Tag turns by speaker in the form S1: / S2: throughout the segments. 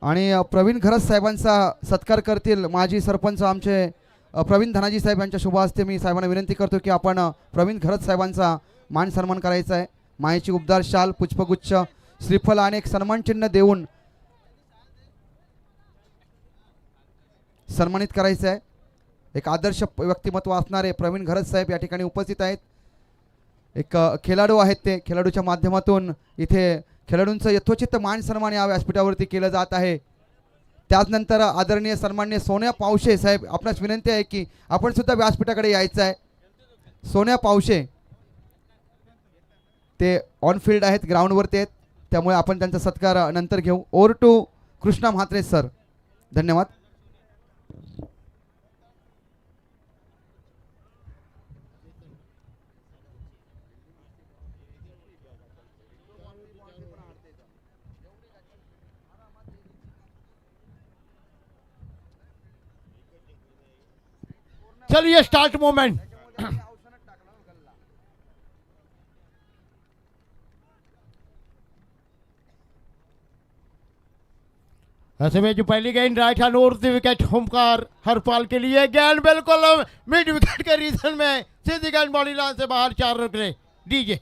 S1: आणि प्रवीण खरस साहेबांचा सत्कार करतील माजी सरपंच आमचे प्रवीण धनाजी साहेब यांच्या शुभ हस्ते मी साहेबांना विनंती करतो की आपण प्रवीण खरस साहेबांचा मान सन्मान करायचा आहे. मायेची उबदार शाल, पुष्पगुच्छ, श्रीफल आणि एक सन्मान चिन्ह देऊन सन्मानित करायचं आहे. एक आदर्श व्यक्तिमत्व असणारे प्रवीण खरस साहेब या ठिकाणी उपस्थित आहेत. एक खेळाडू आहेत, ते खेळाडूच्या माध्यमातून इथे खेळाडूंचं यथोचित मान सन्मान या व्यासपीठावरती केलं जात आहे. त्याचनंतर आदरणीय सन्माननीय सोन्या पावशे साहेब, आपणास विनंती आहे की आपण सुद्धा व्यासपीठाकडे यायचं आहे. सोन्या पावशे ते ऑन फील्ड आहेत, ग्राउंडवरती आहेत, त्यामुळे आपण त्यांचा सत्कार नंतर घेऊ. Over to Krishna Mhatre sir. धन्यवाद.
S2: चलिए स्टार्ट मोमेंट. ऐसे में जो पहली गेंद right hand over the wicket होमकार हरपाल के लिए गेंद बिल्कुल मिड विकेट के रीजन में सीधी गेंद बॉडी लाइन से बाहर 4 रन के डीजे.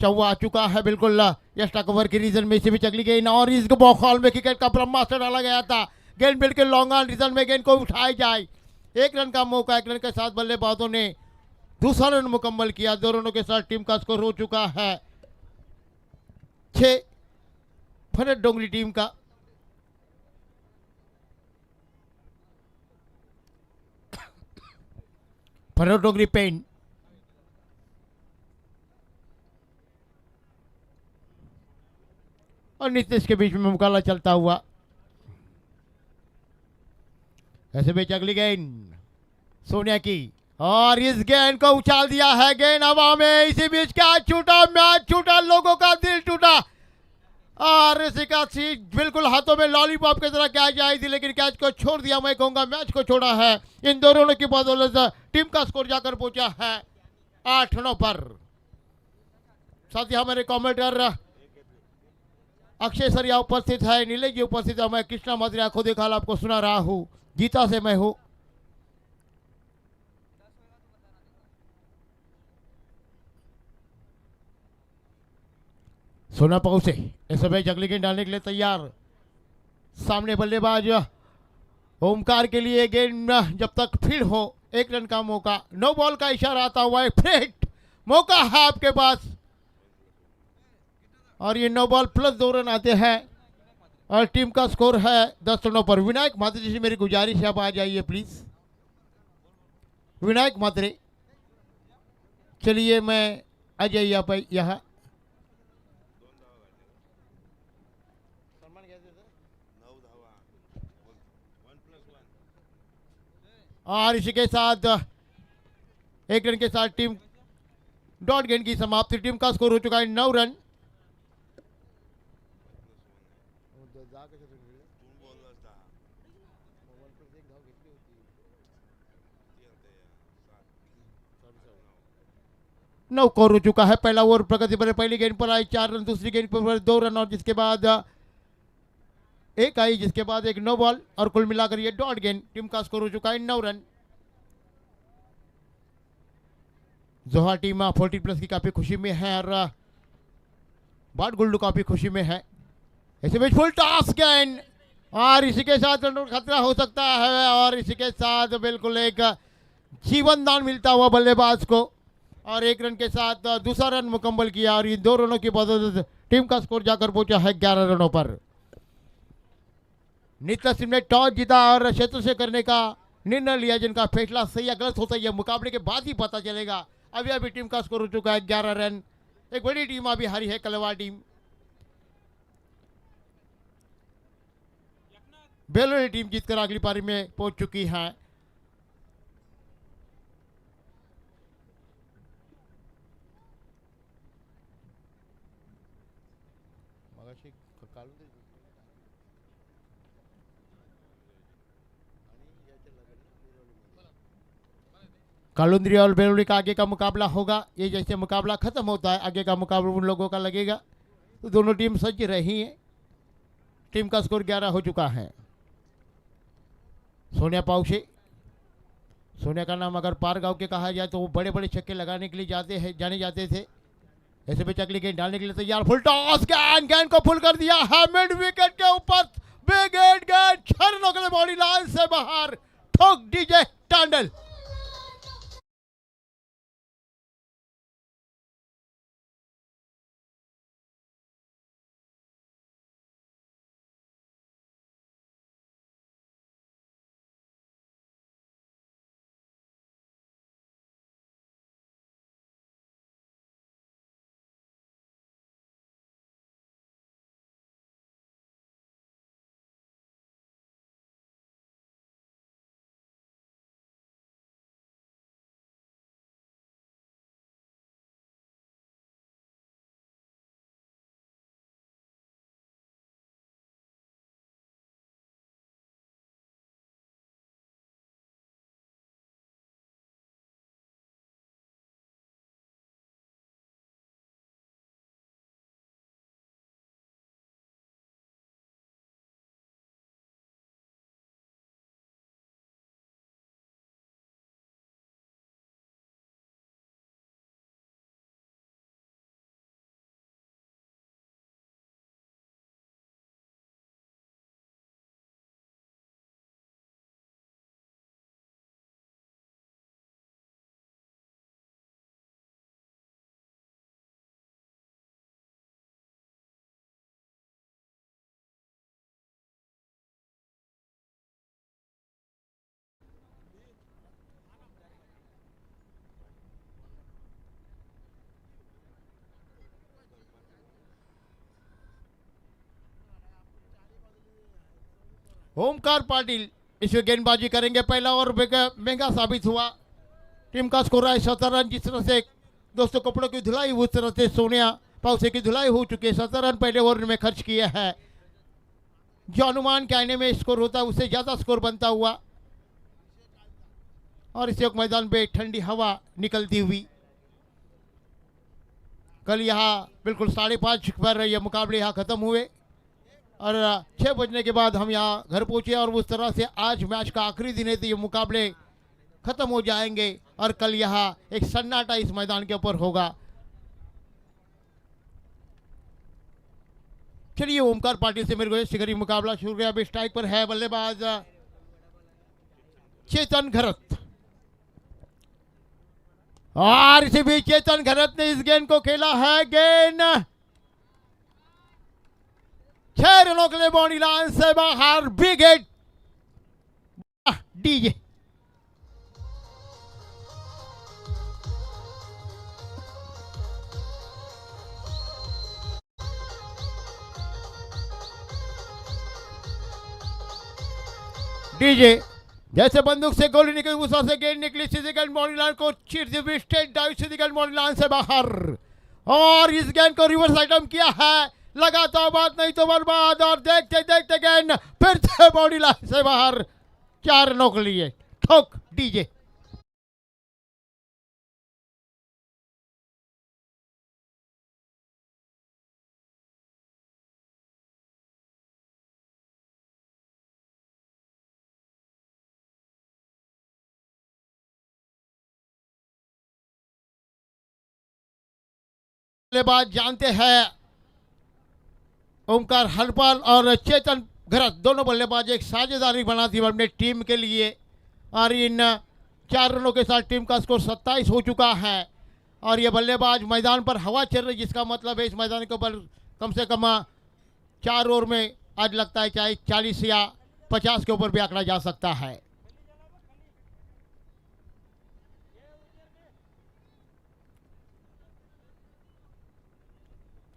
S2: चौवा आ चुका है बिल्कुल एक्स्ट्रा कवर के रीजन में इसी बीच अगली गेंद और इस बॉल में क्रिकेट का ब्रह्मास्त्र डाला गया था. गेंद बिल्कुल लॉन्ग ऑन रीजन में गेंद को उठाई जाए. 1 रन का मौका, 1 रन के साथ बल्लेबाजों ने दूसरा रन मुकम्मल किया. 2 रनों के साथ टीम का स्कोर हो चुका है 6. फरत डोंगरी टीम का फरत डोंगरी पेन और नीतीश के बीच में मुकाबला चलता हुआ. ऐसे बीच अगली गेंद सोनिया की और इस गेंद को उछाल दिया है. गेंद हवा में, इसी बीच कैच छूटा, मैच छूटा, लोगों का दिल टूटा और इसी का सीट बिल्कुल हाथों में लॉलीपॉप की तरह कैच आई थी, लेकिन कैच को छोड़ दिया. मैं कहूंगा मैच को छोड़ा है. इन दोनों की बदौलत टीम का स्कोर जाकर पहुंचा है 8-9 पर. साथ ही हमारे कमेंटेटर अक्षय सरिया उपस्थित है, नीलेश जी उपस्थित है, मैं कृष्णा मद्रे आंखों देखा आपको सुना रहा हूं. जीता से मैं हूं. सोना पाउसे इस समय जगली गेंद डालने के लिए तैयार. सामने बल्लेबाज ओमकार के लिए गेंद जब तक फील्ड हो 1 रन का मौका. नो बॉल का इशारा आता हुआ है. फ्रेट मौका है आपके पास और ये 9 बॉल प्लस 2 रन आते हैं और टीम का स्कोर है 10 रनों पर. विनायक मात्रे जी से मेरी गुजारिश है, आप आ जाइए प्लीज. विनायक मात्रे, चलिए मैं आ जाइए आप यहाँ. और इसी के साथ 1 रन के साथ टीम डॉट गेंद की समाप्ति. टीम का स्कोर हो चुका है 9 रन. नौ स्कोर हो चुका है. पहला ओवर प्रगति पर पहली गेंद पर आई 4 रन, दूसरी गेंद पर 2 रन और जिसके बाद एक आई, जिसके बाद एक नो बॉल और कुल मिलाकर ये डॉट गेंद. टीम का स्कोर हो चुका है 9 रन. जोहा टीम 40 प्लस की काफी खुशी में है और बाट गुल्डू काफी खुशी में है. ऐसे में फुल टॉस गेंद और इसी के साथ रन खतरा हो सकता है और इसी के साथ बिल्कुल एक जीवन दान मिलता हुआ बल्लेबाज को और 1 रन के साथ दूसरा रन मुकम्मल किया और इन 2 रनों की बदौलत टीम का स्कोर जाकर पहुंचा है 11 रनों पर. नीतीश सिंह ने टॉस जीता और क्षेत्र से करने का निर्णय लिया, जिनका फैसला सही या गलत होता है यह मुकाबले के बाद ही पता चलेगा. अभी टीम का स्कोर हो चुका है 11 रन. एक बड़ी टीम अभी हारी है, कलवा टीम. बेलोरी टीम जीतकर अगली पारी में पहुंच चुकी है. कालुंद्री और बेरोली का आगे का मुकाबला होगा। ये जैसे मुकाबला खत्म होता है आगे का मुकाबला उन लोगों का लगेगा। तो दोनों टीम सज रही हैं। टीम का स्कोर 11 हो चुका है। सोनिया पाउशे, सोनिया का नाम अगर पार गांव के कहा जाए तो वो बड़े बड़े छक्के लगाने के लिए जाने जाते थे। ऐसे पे अगली गेंद डालने के लिए तैयार। फुल टॉस, गेंद को फुल कर दिया है मिड विकेट के ऊपर। बिग हिट गेंद 6 रनों के लिए बॉडी लाइन से बाहर। ठोक डीजे टांडल। ओमकार पाटिल इस गेंदबाजी करेंगे। पहला ओवर महंगा साबित हुआ। टीम का स्कोर है 17 रन। जिस तरह से दोस्तों कपड़ों की धुलाई उस तरह से सोनिया पाउसे की धुलाई हो चुकी है। 17 रन पहले ओवर में खर्च किए हैं। जो अनुमान के आने में स्कोर होता है उससे ज़्यादा स्कोर बनता हुआ। और इस मैदान पे ठंडी हवा निकलती हुई। कल यहाँ बिल्कुल 5:30 पर यह मुकाबले यहाँ ख़त्म हुए और 6 बजने के बाद हम यहाँ घर पहुँचे। और उस तरह से आज मैच का आखिरी दिन है तो ये मुकाबले ख़त्म हो जाएंगे और कल यहाँ एक सन्नाटा इस मैदान के ऊपर होगा। चलिए ओमकार पाटिल से मेरे को शिखरी मुकाबला शुरू हुआ। अभी स्ट्राइक पर है बल्लेबाज चेतन घरत और इसी बीच चेतन घरत ने इस गेंद को खेला है। गेंद 6 रनों के लिए बॉडी लाइन से बाहर। Big hit DJ. डीजे जैसे बंदूक से गोली निकली उस से गेंद निकली सीधी गेंद बॉडी लाइन को चीरती हुई स्ट्रेट डाइव सीधी गेंद बॉडी लाइन से बाहर। और इस गेंद को रिवर्स आइटम किया है। लगा तो बात नहीं तो बर्बाद। और देखते देखते गेंद फिर से बॉडी लाइन से बाहर। 4 रनों के लिए ठोक डीजे। बल्लेबाज जानते हैं ओमकार हरपाल और चेतन घरत दोनों बल्लेबाज एक साझेदारी बनाती है अपने टीम के लिए। और इन 4 रनों के साथ टीम का स्कोर 27 हो चुका है। और ये बल्लेबाज मैदान पर हवा चल रही जिसका मतलब है इस मैदान के ऊपर कम से कम 4 ओवर में आज लगता है चाहे 40 या 50 के ऊपर भी आंकड़ा जा सकता है।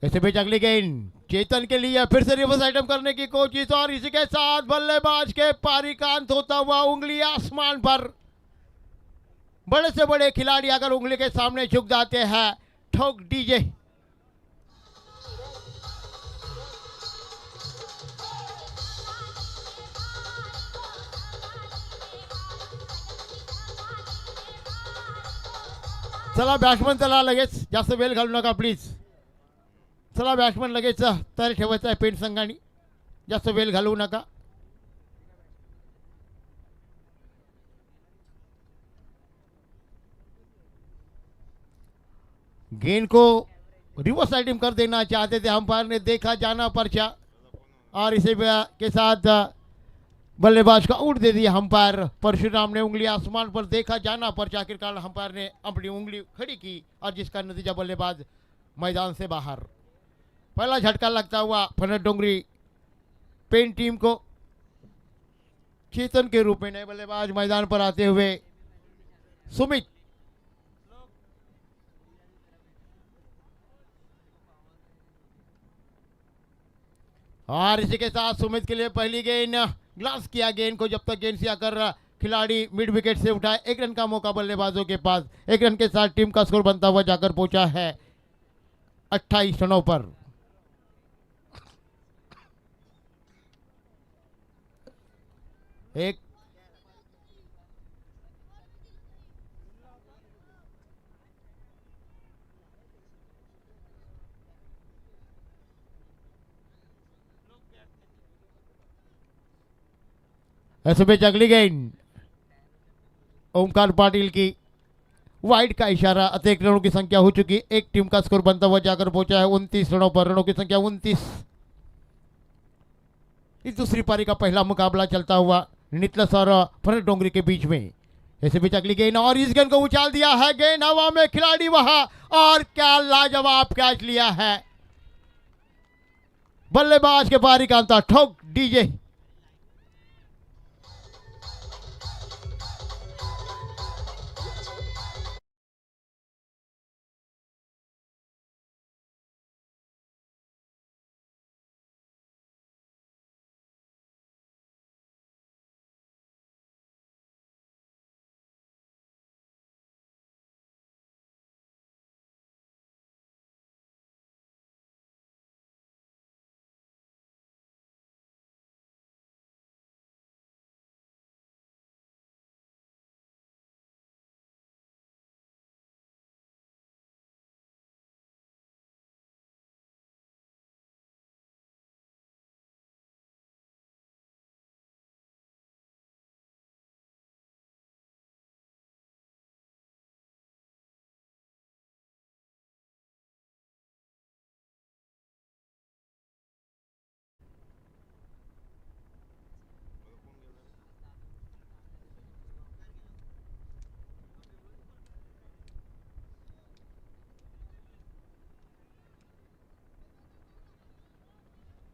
S2: ऐसे बीच अगली गेंद चेतन के लिए फिर से रिवर्स आइटम करने की कोशिश। और इसी के साथ बल्लेबाज के पारिकांत होता हुआ उंगली आसमान पर। बड़े से बड़े खिलाड़ी अगर उंगली के सामने झुक जाते हैं ठोक डीजे। चला बॅट्समन, चला लगेच, जास्त वेळ घालू नका प्लीज. चला बॅट्समन लगेच तयार ठेवायचं आहे पेंट संघाने, जास्त वेळ घालवू नका. गेंद को रिवर्स साइडिंग कर देना चाहते थे, अंपायर ने देखा जाना पर्चा और इसे के साथ बल्लेबाज का आउट दे दिया अंपायर. परशुराम ने उंगली आसमान पर, देखा जाना पर्चा. आखिरकार अंपायर ने अपनी उंगली खड़ी की और जिसका नतीजा बल्लेबाज मैदान से बाहर. पहला झटका लगता हुआ फनट डोंगरी पेन टीम को. चेतन के रूप में नए बल्लेबाज मैदान पर आते हुए सुमित. और इसी के साथ सुमित के लिए पहली गेंद, ग्लास किया गेंद को. जब तक गेंद से आकर खिलाड़ी मिड विकेट से उठाए, एक रन का मौका बल्लेबाजों के पास. एक रन के साथ टीम का स्कोर बनता हुआ जाकर पहुंचा है 28 रनों पर. एक ऐसे में अगली गेंद ओमकार पाटिल की वाइड का इशारा. अतिरिक्त रनों की संख्या हो चुकी, एक टीम का स्कोर बनता हुआ जाकर पहुंचा है 29 रनों पर. रनों की संख्या 29. इस दूसरी पारी का पहला मुकाबला चलता हुआ नितलस और फनट डोंगरी के बीच में. ऐसे बीच अगली गेंद और इस गेंद को उछाल दिया है. गेंद हवा में, खिलाड़ी वहां, और क्या लाजवाब कैच लिया है. बल्लेबाज के पारी का अंतर ठोक डीजे.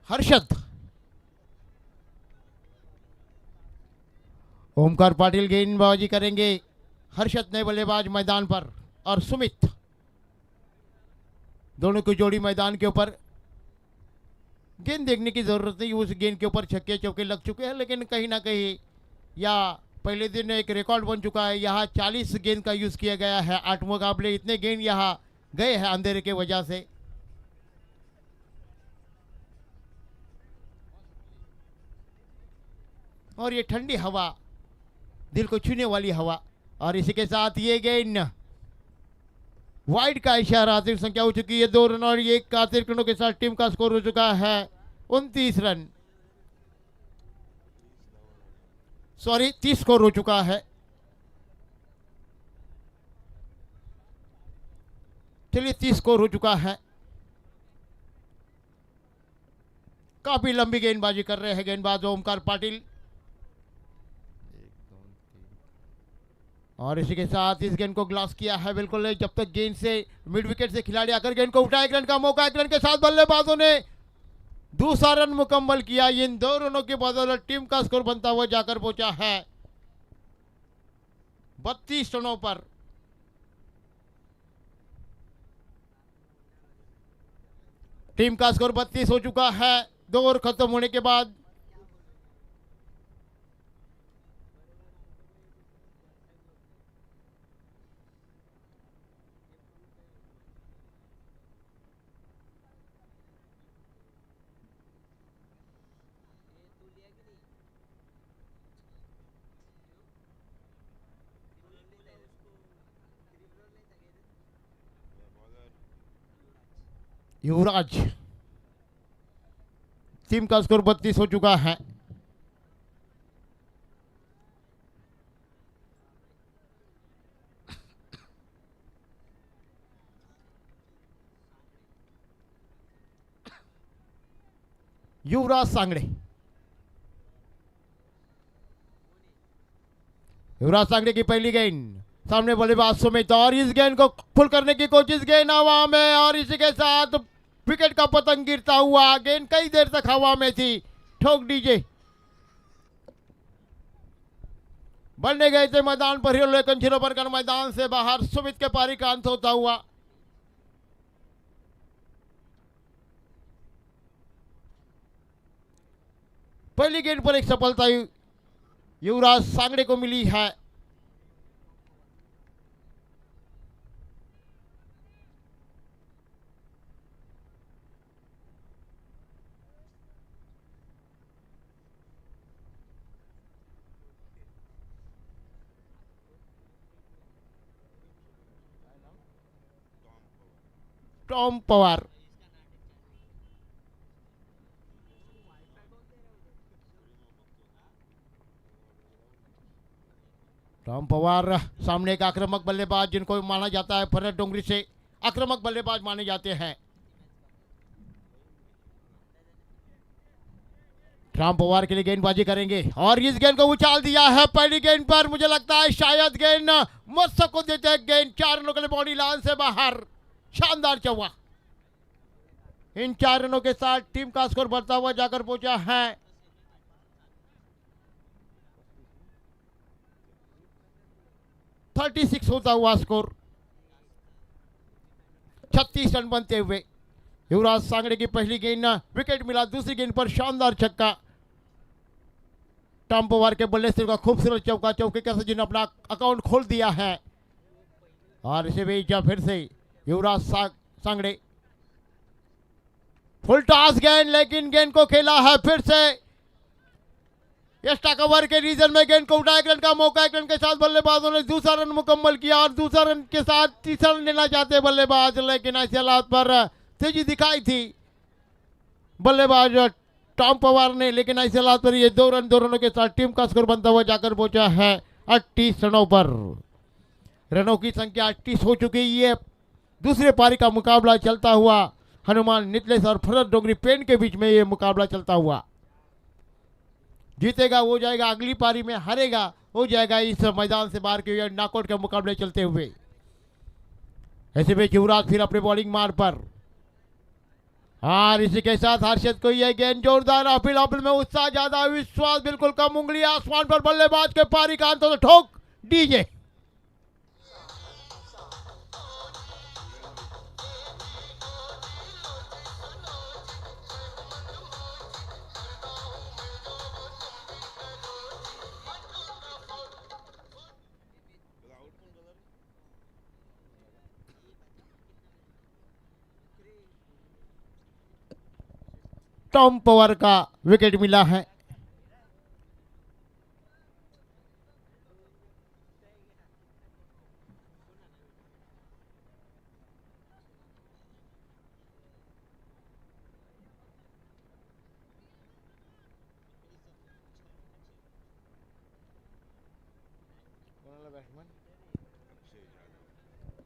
S2: हर्षद. ओमकार पाटिल गेंदबाजी करेंगे. हर्षद नए बल्लेबाज मैदान पर और सुमित, दोनों की जोड़ी मैदान के ऊपर. गेंद देखने की जरूरत नहीं, उस गेंद के ऊपर छक्के चौके लग चुके हैं, लेकिन कहीं ना कहीं या पहले दिन एक रिकॉर्ड बन चुका है. यहाँ 40 गेंद का यूज किया गया है. 8 मुकाबले इतने गेंद यहाँ गए हैं अंधेरे के वजह से. और ये ठंडी हवा, दिल को छूने वाली हवा. और इसी के साथ ये गेंद वाइड का इशारा. अतिरिक्त संख्या हो चुकी है 2 रन और एक अतिरिक्त रनों के साथ टीम का स्कोर हो चुका है 29 रन. सॉरी, 30 स्कोर हो चुका है. चलिए 30 स्कोर हो चुका है. काफी लंबी गेंदबाजी कर रहे हैं गेंदबाज ओमकार पाटिल. और इसी के साथ इस गेंद को ग्लास किया है बिल्कुल. जब तक गेंद से मिड विकेट से खिलाड़ी आकर गेंद को उठाए, एक रन का मौका. एक रन के साथ बल्लेबाजों ने दूसरा रन मुकम्मल किया. इन 2 रनों की बदौलत टीम का स्कोर बनता हुआ जाकर पहुंचा है 32 रनों पर. टीम का स्कोर 32 हो चुका है 2 ओवर खत्म होने के बाद. युवराज। टीम का स्कोर 32 हो चुका है। युवराज सांगड़े। युवराज सांगड़े की पहली गेंद, सामने बल्लेबाज सुमित, और इस गेंद को फुल करने की कोशिश, गेंद हवा में, और इसी के साथ विकेट का पतंग गिरता हुआ। गेंद कई देर तक हवा में थी, ठोक दीजिए। बनने गए थे मैदान पर हीरो, लेकिन झीरो बनकर मैदान से बाहर। सुमित के पारी का अंत होता हुआ। पहली गेंद पर एक सफलता युवराज सांगड़े को मिली है। टॉम पवार। टॉम पवार सामने एक आक्रामक बल्लेबाज, जिनको माना जाता है भरत डोंगरी से आक्रामक बल्लेबाज माने जाते हैं। टॉम पवार के लिए गेंदबाजी करेंगे, और इस गेंद को उछाल दिया है। पहली गेंद पर मुझे लगता है शायद गेंद मस्सक को देते हैं। गेंद 4 रनों के लिए बॉडी लाइन से बाहर। शानदार चौका। इन 4 रनों के साथ टीम का स्कोर बढ़ता हुआ जाकर पहुंचा है 36 होता हुआ स्कोर। 36 रन बनते हुए युवराज सांगड़े की पहली गेंद विकेट मिला। दूसरी गेंद पर शानदार छक्का। टॉम पवार के बल्ले से का खूबसूरत चौका, चौके के जिन्होंने अपना अकाउंट खोल दिया है। और इसे भेजा फिर से युवराज सांगड़े। फुल टॉस गेंद, लेकिन गेंद को खेला है फिर से एक्स्ट्रा कवर के रीजन में। गेंद को उठा, 1 रन का मौका। 1 रन के साथ बल्लेबाजों ने दूसरा रन मुकम्मल किया, और दूसरा रन के साथ तीसरा रन लेना चाहते बल्लेबाज, लेकिन ऐसे हालात पर तेजी दिखाई थी बल्लेबाज टॉम पवार ने। लेकिन ऐसे हालात पर ये 2 रनों के साथ टीम का स्कोर बनता हुआ जाकर पहुंचा है 38 रनों पर। रनों की संख्या 38 हो चुकी है। दूसरे पारी का मुकाबला चलता हुआ हनुमान नितलेश और भरत डोंगरी पेन के बीच में ये मुकाबला चलता हुआ। जीतेगा वो जाएगा अगली पारी में, हारेगा वो जाएगा इस मैदान से बाहर के नॉकआउट के मुकाबले चलते हुए। ऐसे में युवराज फिर अपने बॉलिंग मार पर, और इसी के साथ हर्षद को यह गेंद जोरदार अपील में उत्साह ज्यादा, विश्वास बिल्कुल कम। उंगली आसमान पर, बल्लेबाज के पारी का अंत तो ठोक डीजे। टॉम पवार का विकेट मिला है।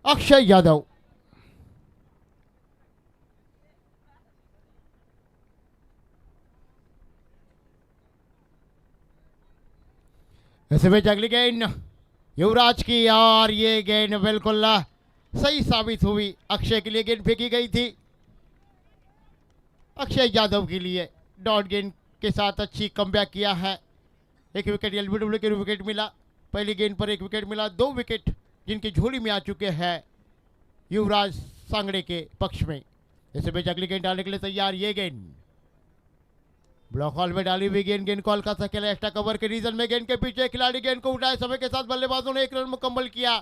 S2: अक्षय यादव। ऐसे में अगली गेंद युवराज की, और ये गेंद बिल्कुल सही साबित हुई। अक्षय के लिए गेंद फेंकी गई थी, अक्षय यादव के लिए डॉट गेंद के साथ अच्छी कमबैक किया है। 1 विकेट एलबीडब्ल्यू के विकेट मिला। पहली गेंद पर 1 विकेट मिला। 2 विकेट जिनकी झोली में आ चुके हैं युवराज सांगड़े के पक्ष में। ऐसे में अगली गेंद डालने के लिए तैयार। ये गेंद ब्लॉक हॉल में डाली हुई गेंद कॉल का सकेला एक्स्ट्रा कवर के रीजन में। गेंद के पीछे खिलाड़ी गेंद को उठाए, समय के साथ बल्लेबाजों ने 1 रन मुकम्मल किया।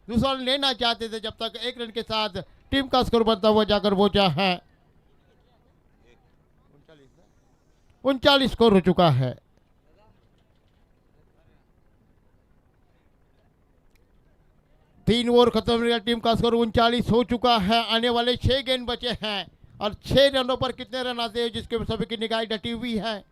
S2: दूसरा रन लेना चाहते थे, जब तक 1 रन के साथ टीम का स्कोर बनता हुआ जाकर पहुंचा है 39 स्कोर हो चुका है। तीन ओवर खत्म हो गया, टीम का स्कोर 39 हो चुका है। आने वाले 6 गेंद बचे हैं और 6 रनों पर कितने रन आते हैं जिसके सभी की निगाह डटी हुई है।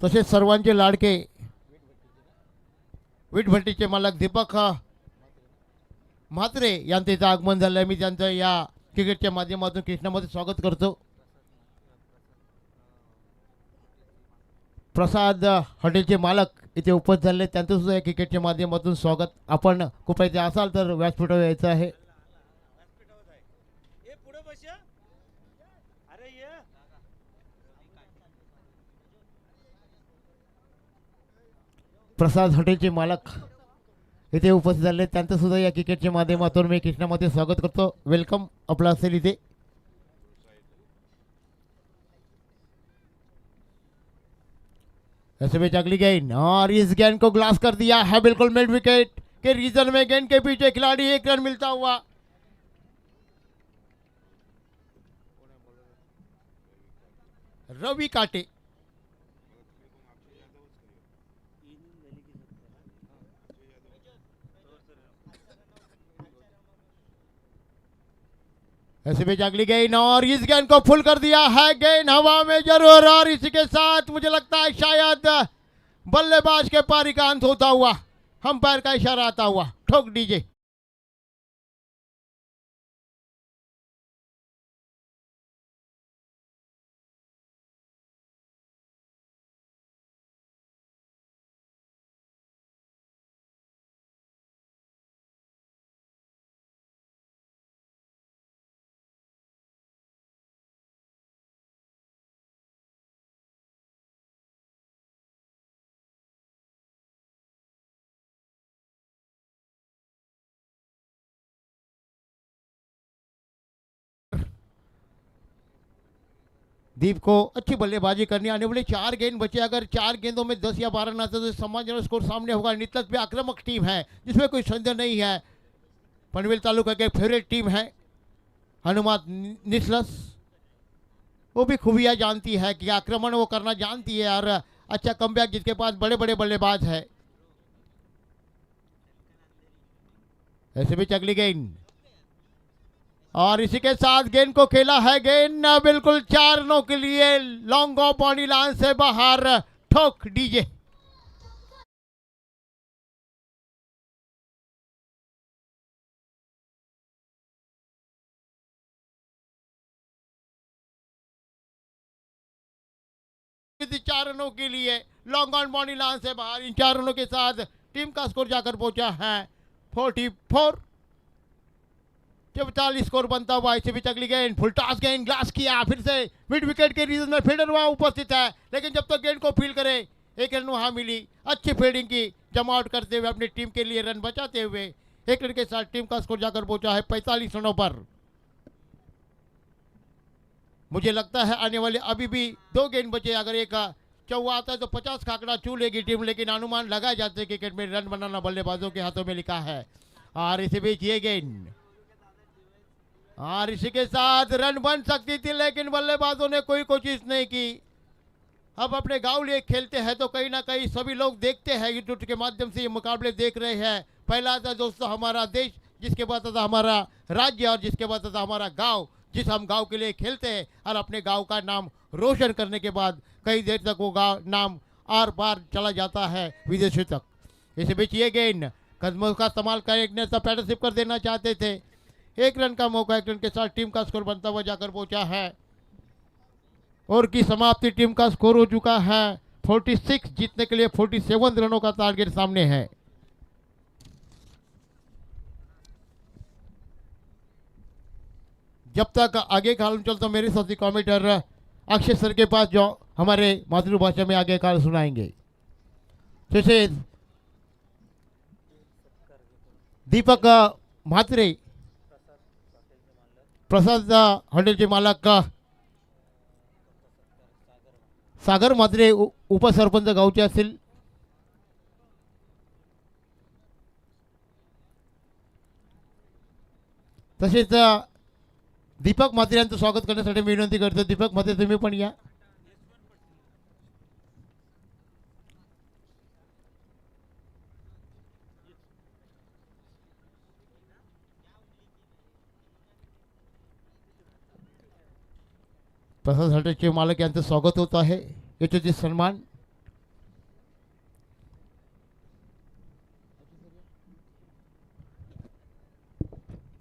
S2: तसेच सर्वांचे लाडके विटभट्टीचे मालक दीपक म्हात्रे यांचं इथं आगमन झालं. मी त्यांचं या क्रिकेटच्या माध्यमातून कृष्णामध्ये स्वागत करतो. प्रसाद हॉटेलचे मालक इथे उपस्थित झाले, त्यांचं सुद्धा या क्रिकेटच्या माध्यमातून स्वागत. आपण कुठे असाल तर व्यासपीठावर यायचं आहे. प्रसाद हॉटेलचे मालक इथे उपस्थित झाले, त्यांचं सुद्धा या क्रिकेटच्या माध्यमातून मी कृष्णामध्ये स्वागत करतो. वेलकम आपलं असेल इथे. ऐसे में अगली गेंद और इस गेंद को ग्लास कर दिया है बिल्कुल मिड विकेट के रीजन में. गेंद के पीछे खिलाड़ी 1 रन मिलता हुआ. रवि काटे ऐसे में अगली गेंद और इस गेंद को फुल कर दिया है. गेंद हवा में जरूर और इसी के साथ मुझे लगता है शायद बल्लेबाज के पारी का अंत होता हुआ, अंपायर का इशारा आता हुआ. ठोक दीजिए. दीप को अच्छी बल्लेबाजी करनी आने वाले 4 गेंद बचे. अगर 4 गेंदों में 10 या 12 रन आते तो सम्मानजनक स्कोर सामने होगा. नितलत भी आक्रामक टीम है जिसमें कोई संदेह नहीं है. पनवेल तालुका के फेवरेट टीम है हनुमान निसलस. वो भी खूबियाँ जानती है कि आक्रमण वो करना जानती है और अच्छा कमबैक जिसके पास बड़े बड़े बल्लेबाज है. ऐसे भी अगली गेंद और इसी के साथ गेंद को खेला है. गेंद बिल्कुल 4 रनों के लिए लॉन्ग ऑफ बॉडी लाइन से बाहर. ठोक डीजे. चार रनों के लिए लॉन्ग ऑन बॉडी लाइन से बाहर. इन 4 रनों के साथ टीम का स्कोर जाकर पहुंचा है 44. 44 स्कोर बनता हुआ. इसी बीच अगली गेंद फुल टॉस गेंद ग्लास किया. फिर से मिड विकेट के रीजन में फील्डर वहां उपस्थित है, लेकिन जब तक गेंद को फील्ड करे 1 रन वहां मिली. अच्छी फील्डिंग की, जमावट करते हुए अपनी टीम के लिए रन बचाते हुए 1 रन के साथ टीम का स्कोर जाकर पहुंचा है 45 रनों पर. मुझे लगता है आने वाले अभी भी 2 गेंद बचे. अगर एक चौवा आता है तो 50 का आंकड़ा छू लेगी टीम, लेकिन अनुमान लगाए जाते हैं क्रिकेट में रन बनाना बल्लेबाजों के हाथों में लिखा है. और इसी बीच ये गेंद और इसी के साथ रन बन सकती थी, लेकिन बल्लेबाजों ने कोई कोशिश नहीं की. अब अपने गांव लिए खेलते हैं तो कहीं ना कहीं सभी लोग देखते हैं, यूट्यूब के माध्यम से ये मुकाबले देख रहे हैं. पहला था दोस्तों हमारा देश, जिसके बाद था हमारा राज्य और जिसके बाद था हमारा गांव, जिस हम गांव के लिए खेलते हैं और अपने गांव का नाम रोशन करने के बाद कई देर तक वो गांव नाम आर पार चला जाता है विदेशों तक. इसी बीच ये गेंद कदमों का इस्तेमाल करने से पैटरशिप कर देना चाहते थे. 1 रन का मौका 1 रन के साथ टीम का स्कोर बनता हुआ जाकर पहुंचा है. और की समाप्ति टीम का स्कोर हो चुका है 46. जीतने के लिए 47 रनों का टारगेट सामने है. जब तक आगे का हाल चलता मेरे साथी कमेंटर अक्षय सर के पास जो हमारे मातृभाषा में आगे काल सुनाएंगे. जैसे दीपक म्हात्रे, प्रसाद हॉटेलचे मालक सागर म्हात्रे उपसरपंच गावचे असतील. तसेच दीपक म्हात्रे यांचं स्वागत करण्यासाठी मी विनंती करतो. दीपक म्हात्रे तुम्ही पण या. प्रसाद हॉटेलचे मालक यांचं स्वागत होत आहे. यशोचित सन्मान.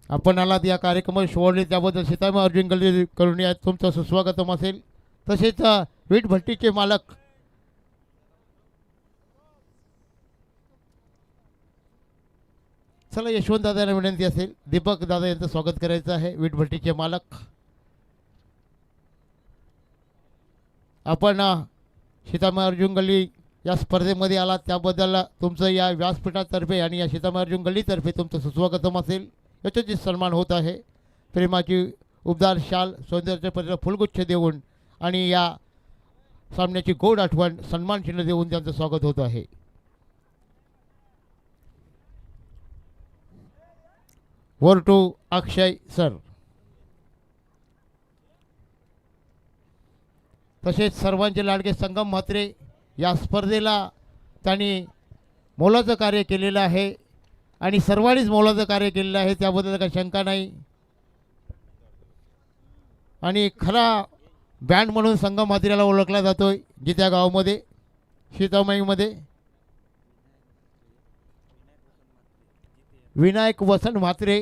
S2: आपण आलात या कार्यक्रमात शोभले त्याबद्दल सीताराम अर्जुन गल्ली करून या तुमचं सुस्वागतम असेल. तसेच वीट भट्टीचे मालक चला यशवंत दादांना विनंती असेल दीपक दादा यांचं स्वागत करायचं आहे. वीट भट्टीचे मालक आपण सीताराम अर्जुन गल्ली या स्पर्धेमध्ये आलात त्याबद्दल तुमचं या व्यासपीठातर्फे आणि या सीताराम अर्जुन गल्लीतर्फे तुमचं सुस्वागतम असेल. याच्याची सन्मान होत आहे. प्रेमाची उबदार शाल सौंदर्याचे पत्र फुलगुच्छ देऊन आणि या सामन्याची गोड आठवण सन्मान चिन्ह देऊन त्यांचं स्वागत होत आहे. वर टू अक्षय सर. तसेच सर्वांचे लाडके संगम म्हात्रे या स्पर्धेला त्यांनी मोलाचं कार्य केलेलं आहे आणि सर्वांनीच मोलाचं कार्य केलेलं आहे त्याबद्दल काही शंका नाही. आणि खरा बँड म्हणून संगम म्हात्रेला ओळखला जातोय जित्या गावामध्ये सीतामाईमध्ये. विनायक वसंत म्हात्रे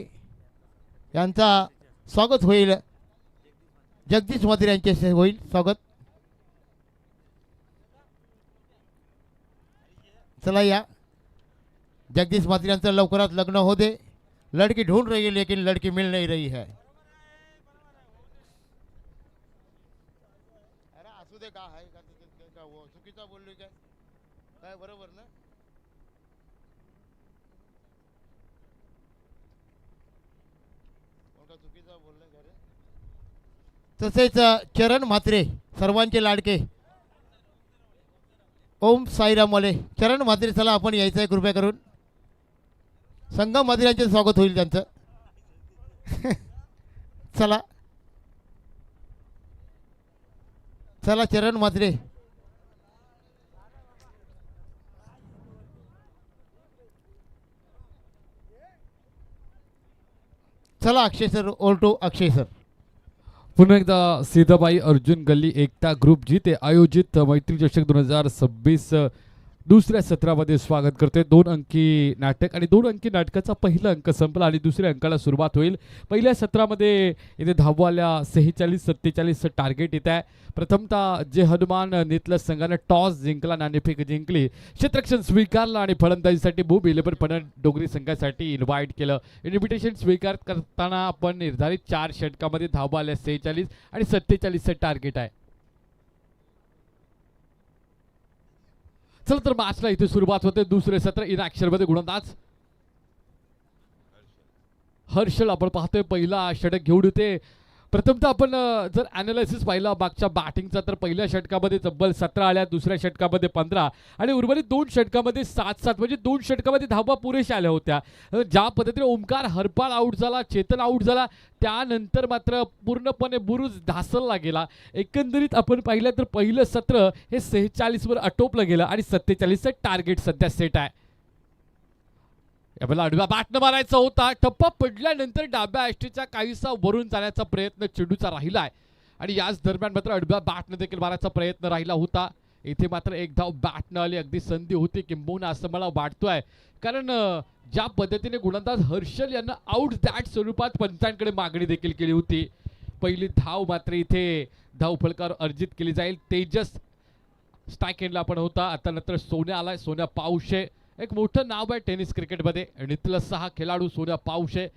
S2: यांचा स्वागत होईल. जगदीश म्हात्रे यांचे होईल स्वागत. चला या. जगदीश म्हात्रे यांचं लवकरात लग्न हो दे. लड़की ढूंढ रही है लेकिन लड़की मिल नहीं रही है. अरे असू दे. का आहे का चुकीचा बोललोय काय काय बरोबर ना. चुकीचा बोललाय का रे. तसेच चरण म्हात्रे सर्वांचे लाडके ओम साईराम वाले चरण म्हात्रे चला आपण यायचं आहे कृपया करून. संगम म्हात्रे यांचे स्वागत होईल त्यांचं. चला चला चरण म्हात्रे. चला Akshay sir. Over to Akshay sir.
S3: पुन्हा एकदा सीताबाई अर्जुन गल्ली एकता ग्रुप जिथे आयोजित मैत्री चषक 2026 दुसऱ्या सत्रामध्ये स्वागत करते. 2 अंकी नाटक आणि 2 अंकी नाटकाचा पहिला अंक संपला आणि दुसऱ्या अंकाला सुरुवात होईल. पहिल्या सत्रामध्ये इथे धाववाल्या 46-47 टार्गेट येत आहे. प्रथमतः जे हनुमान नेतलं संघानं टॉस जिंकला, नाणेफेक जिंकली, क्षेत्ररक्षण स्वीकारलं आणि फलंदाजीसाठी बुब 11 पणन डोगरी संघासाठी इन्व्हाइट केलं. इन्व्हिटेशन स्वीकार करताना आपण निर्धारित 4 षटकामध्ये धाववाल्या 46 आणि 47 टार्गेट आहे. चल तर मॅचला इथे सुरुवात होते. दुसरे सत्र इन ॲक्शन मध्ये गोलंदाज हर्षल आपण पाहतोय पहिला षटक घेऊन येते. प्रथमतः आपण जर ॲनालिसिस पाहिला मागच्या बॅटिंगचा तर पहिल्या षटकामध्ये तब्बल 17 आल्या, दुसऱ्या षटकामध्ये 15 आणि उर्वरित 2 षटकामध्ये 7-7 म्हणजे 2 षटकामध्ये धावा पुरेशा आल्या होत्या. ज्या पद्धतीने ओमकार हरपाळ आऊट झाला, चेतन आऊट झाला, त्यानंतर मात्र पूर्णपणे बुरुज ढासळला गेला. एकंदरीत आपण पाहिलं तर पहिलं सत्र हे 46 वर आटोपलं गेलं आणि 47चं टार्गेट सध्या सेट आहे. यावेळेला आडव्या बॅटनं मारायचा होता. टप्पा पडल्यानंतर डाव्या आष्टीच्या काहीसा वरून जाण्याचा प्रयत्न चेंडूचा राहिला आहे आणि याच दरम्यान मात्र आडव्या बॅटनं देखील मारायचा प्रयत्न राहिला होता. इथे मात्र एक धाव बॅटनं आली. अगदी संधी होती किंबहुना असं मला वाटतोय, कारण ज्या पद्धतीने गोलंदाज हर्षल यांना आउट दॅट स्वरूपात पंचांकडे मागणी देखील केली होती. पहिली धाव मात्र इथे धाव फलकावर अर्जित केली जाईल. तेजस स्ट्राईक एंडला पण होता. आता नंतर सोन्या आलाय. सोन्या पावशे एक मोठं नाव आहे टेनिस क्रिकेटमध्ये. नीतल 6 खेळाडू सोन्या पावशे.